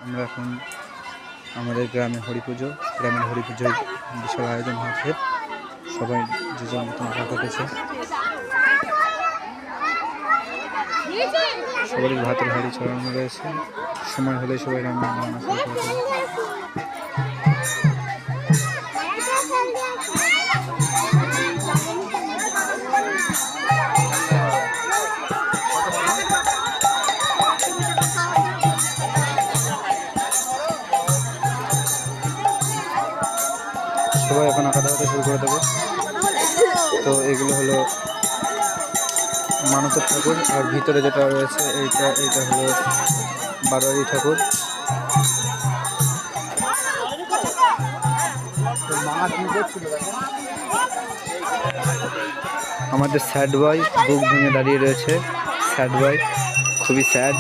আমরা এখন আমাদের গ্রামে হরিপুজো, গ্রামের হরিপুজোয় বিশাল আয়োজন হচ্ছে। সবাই যে যার মতন আঁকা করতেছে। সবারই ভাতের হাঁড়ি ছড়ানো রয়েছে। সময় হলে সবাই রান্না বান্না শুরু করে দেবে। সবাই এখন আঁকা দেখাতে শুরু করে দেবে। তো এগুলো হলো মানতের ঠাকুর, আর ভিতরে যেটা রয়েছে এইটা হলো বারোয়ারি ঠাকুর। আমাদের স্যাড বয় বুক ভেঙে দাঁড়িয়ে রয়েছে। স্যাড বয় খুবই স্যাড।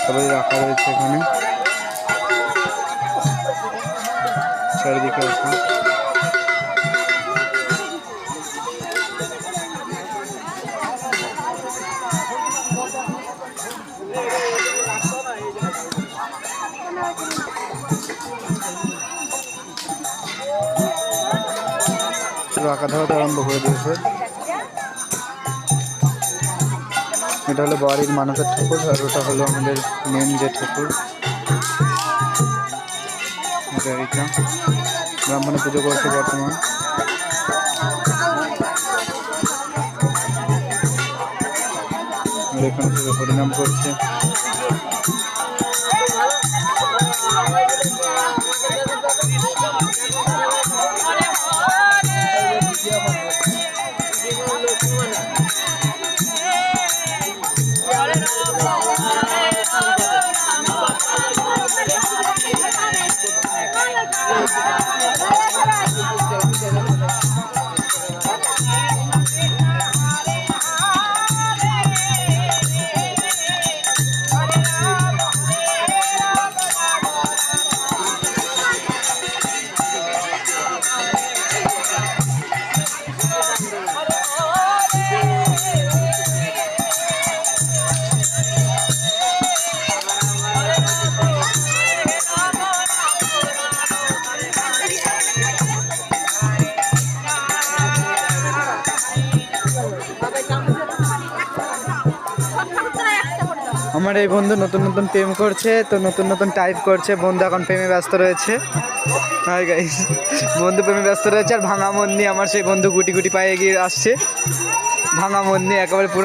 সবাই রাখা রয়েছে এখানে চারিদিকে আছে। আঁকা ধাওয়াতে আরম্ভ করে দিয়েছে। এটা হলো বাড়ির মানবের ঠাকুর, আর ওটা হলো আমাদের মেন যে ঠাকুর। এইটা ব্রাহ্মণে পুজো করছে বর্তমান। এখানে হরিনাম করছে। আমার এই বন্ধু নতুন নতুন প্রেম করছে, তো নতুন নতুন টাইপ করছে। বন্ধু এখন প্রেমে ব্যস্ত রয়েছে। হাই গাইস, বন্ধু প্রেমে ব্যস্ত রয়েছে। আর ভাঙা মন নিয়ে আমার সেই বন্ধু গুটি গুটি পায়ে এগিয়ে আসছে। ভাঙা মন নিয়ে একেবারে পুরো